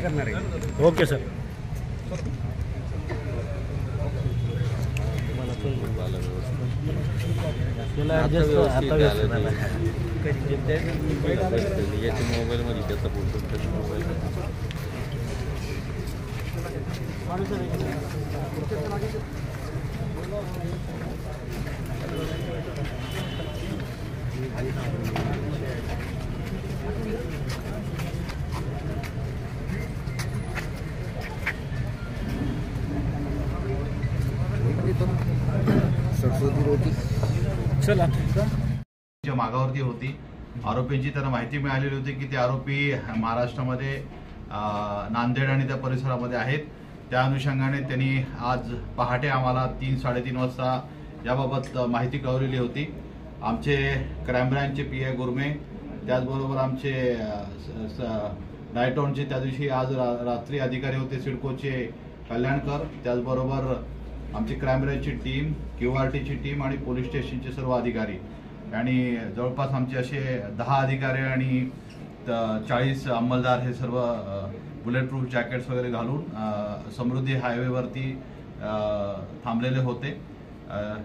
करणार आहे। Okay sir. मोबाईलमध्ये त्याचा मोबाईल चला मागावरती होती। आरोपींची त्यांना माहिती मिळालेली होती की ते आरोपी महाराष्ट्रामध्ये नांदेड आणि त्या परिसरामध्ये आहेत। त्या अनुषंगाने त्यांनी आज पहाटे आम्हाला 3-3:30 वाजता याबाबत माहिती कळवलेली होती। आमचे क्राईम ब्रँचचे PI गुरमे, त्याचबरोबर आमचे नाईटॉनचे त्या दिवशी आज रात्री अधिकारी होते सिडकोचे कल्याणकर, त्याचबरोबर आमची क्राईम ब्रँचची टीम, QRTची टीम आणि पोलीस स्टेशनचे सर्व अधिकारी आणि जवळपास आमचे असे 10 अधिकारी आणि 40 अंमलदार हे सर्व बुलेट प्रूफ जॅकेट्स वगैरे घालून समृद्धी हायवेवरती थांबलेले होते।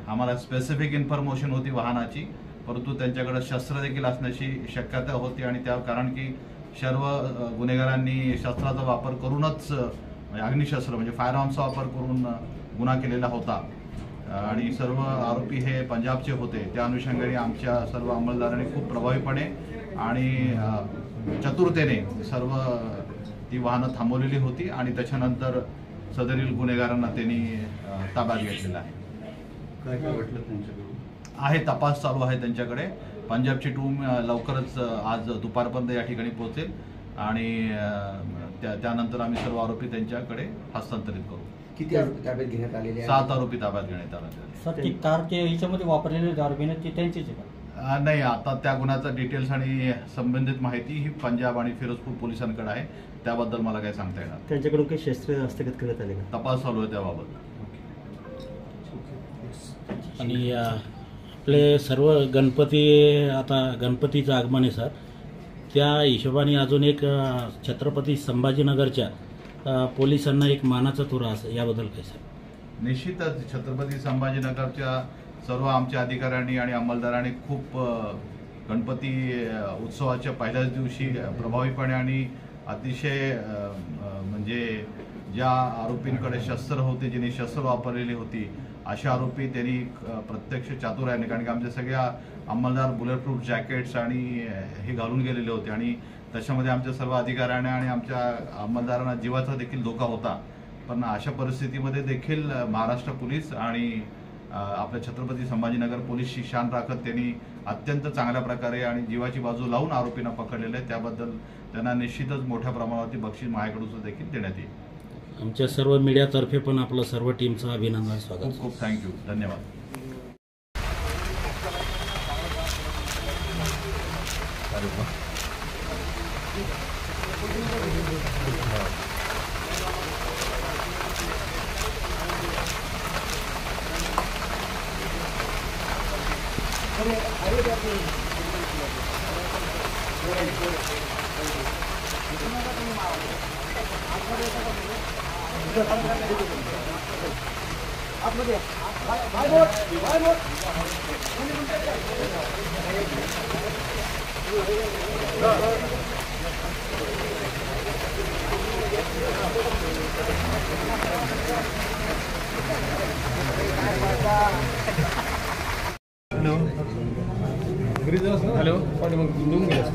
आम्हाला स्पेसिफिक इन्फॉर्मेशन होती वाहनाची, परंतु त्यांच्याकडे शस्त्र देखील असण्याची शक्यता होती आणि त्या कारण की सर्व गुन्हेगारांनी शस्त्राचा वापर करूनच अग्निशस्त्र म्हणजे फायर आर्म्सचा वापर करून गुन्हा केलेला होता आणि सर्व आरोपी हे पंजाबचे होते। त्या अनुषंगाने आमच्या सर्व अंमलदारांनी खूप प्रभावीपणे आणि चतुरतेने सर्व ती वाहनं थांबवलेली होती आणि त्याच्यानंतर सदरील गुन्हेगारांना त्यांनी ताब्यात घेतलेला आहे। काय वाटलं त्यांच्याकडून? आहे तपास चालू आहे त्यांच्याकडे। पंजाबची टीम लवकरच आज दुपारपर्यंत या ठिकाणी पोहोचेल आणि त्यानंतर आम्ही सर्व आरोपी त्यांच्याकडे हस्तांतरित करू। किती आरोपी ताब्यात घेण्यात आलेले? 7 आरोपी ताब्यात घेण्यात आले। सर ती कार ते याच्यामध्ये वापरलेले दारूबिने ती त्यांचीच आहे का? नाही, आता त्या गुन्ह्याचा डिटेल्स आणि संबंधित माहिती ही पंजाब आणि फिरोजपूर पोलिसांकडे आहे, त्याबद्दल मला काही सांगता येणार। त्यांच्याकडून काही शस्त्र हस्तगत करण्यात आले का? तपास चालू आहे त्याबाबत। आणि आपले सर्व गणपती, आता गणपतीचं आगमन आहे सर, त्या हिशोबाने अजून एक छत्रपती संभाजीनगरच्या पोलिसांना एक मानाचा तुरा असं याबद्दल काय सर? निश्चितच छत्रपती संभाजीनगरच्या सर्व आमच्या अधिकाऱ्यांनी आणि अंमलदारांनी खूप गणपती उत्सवाच्या पहिल्याच दिवशी प्रभावीपणे आणि अतिशय म्हणजे ज्या आरोपींकडे शस्त्र होते, ज्यांनी शस्त्र वापरलेली होती, अशा आरोपी त्यांनी प्रत्यक्ष चातुर्याने, कारण की आमच्या सगळ्या अंमलदार बुलेट प्रूफ जॅकेट्स आणि हे घालून गेलेले होते आणि त्याच्यामध्ये आमच्या सर्व अधिकाऱ्यांना आणि आमच्या अंमलदारांना जीवाचा देखील धोका होता। पण अशा परिस्थितीमध्ये देखील महाराष्ट्र पोलीस आणि आपल्या छत्रपती संभाजीनगर पोलीसची शान राखत त्यांनी अत्यंत चांगल्या प्रकारे आणि जीवाची बाजू लावून आरोपींना पकडलेलं आहे। त्याबद्दल त्यांना निश्चितच मोठ्या प्रमाणावरती बक्षीस माझ्याकडून देखील देण्यात येईल। आमच्या सर्व मीडियातर्फे पण आपलं सर्व टीमचं अभिनंदन, स्वागत। खूप खूप थँक्यू, धन्यवाद। हॅलो पण मग घेऊन गेलास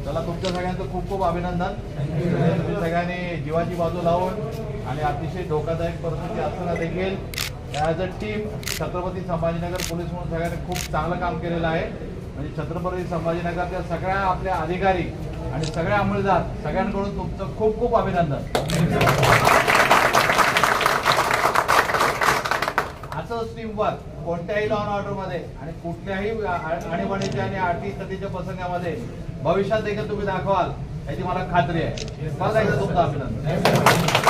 चला, तुमच्या सगळ्यांचं खूप खूप अभिनंदन। तुम्ही सगळ्यांनी जीवाची बाजू लावून आणि अतिशय धोकादायक परिस्थिती असताना देखील as a team Chhatrapati Sambhajinagar police म्हणून सगळ्यांनी खूप चांगलं काम केलेलं आहे। म्हणजे छत्रपती संभाजीनगरच्या सगळ्या आपल्या अधिकारी आणि सगळे अंमलदार सगळ्यांकडून तुमचं खूप खूप अभिनंदन। असंच टीमवर्क कोणत्याही लॉ अँड ऑर्डरमध्ये आणि कुठल्याही आणीबाणीच्या आणि आर्थिक स्थितीच्या प्रसंगामध्ये भविष्यात देखील तुम्ही दाखवाल याची मला खात्री आहे. बघा इथं तुमचं अभिनंदन.